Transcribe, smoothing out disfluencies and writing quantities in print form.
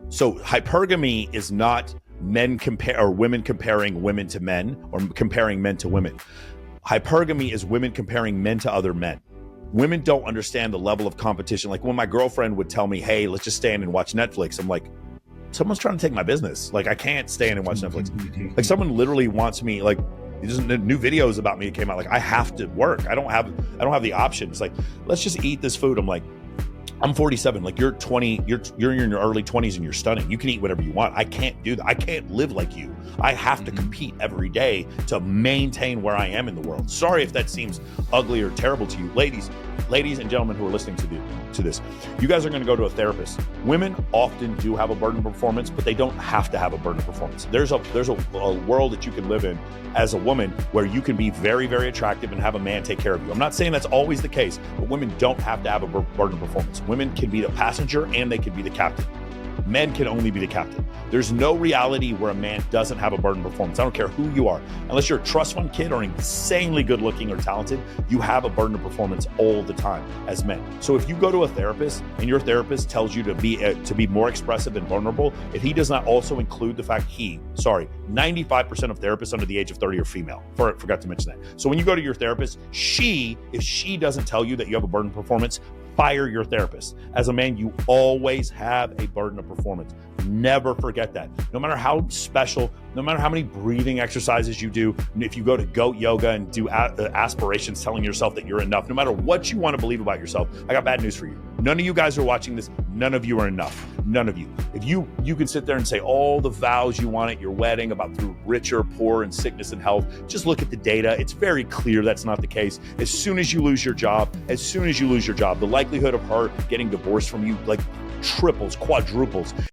So hypergamy is not men compare or women comparing women to men or comparing men to women. Hypergamy is women comparing men to other men. Women don't understand the level of competition. Like when my girlfriend would tell me, hey, let's just stay in and watch Netflix. I'm like, someone's trying to take my business. Like I can't stay in and watch Netflix. Like someone literally wants me, like there's new videos about me that came out. Like I have to work. I don't have the option. It's like, let's just eat this food. I'm like, I'm 47. Like you're 20, you're in your early 20s and you're stunning. You can eat whatever you want. I can't do that. I can't live like you. I have to compete every day to maintain where I am in the world. Sorry if that seems ugly or terrible to you. Ladies and gentlemen who are listening to this, you guys are going to go to a therapist. Women often do have a burden of performance, but they don't have to have a burden of performance. There's a world that you can live in as a woman where you can be very, very attractive and have a man take care of you. I'm not saying that's always the case, but women don't have to have a burden of performance. Women can be the passenger and they can be the captain. Men can only be the captain. There's no reality where a man doesn't have a burden of performance. I don't care who you are. Unless you're a trust fund kid or insanely good looking or talented, you have a burden of performance all the time as men. So if you go to a therapist and your therapist tells you to be more expressive and vulnerable, if he does not also include the fact 95% of therapists under the age of 30 are female. Forgot to mention that. So when you go to your therapist, if she doesn't tell you that you have a burden of performance, fire your therapist. As a man, you always have a burden of performance. Never forget that. No matter how special, no matter how many breathing exercises you do, if you go to goat yoga and do aspirations telling yourself that you're enough, no matter what you want to believe about yourself, I got bad news for you. None of you guys are watching this. None of you are enough. None of you. If you can sit there and say all the vows you want at your wedding about through rich or poor and sickness and health, just look at the data. It's very clear that's not the case. As soon as you lose your job, the likelihood of her getting divorced from you like triples, quadruples.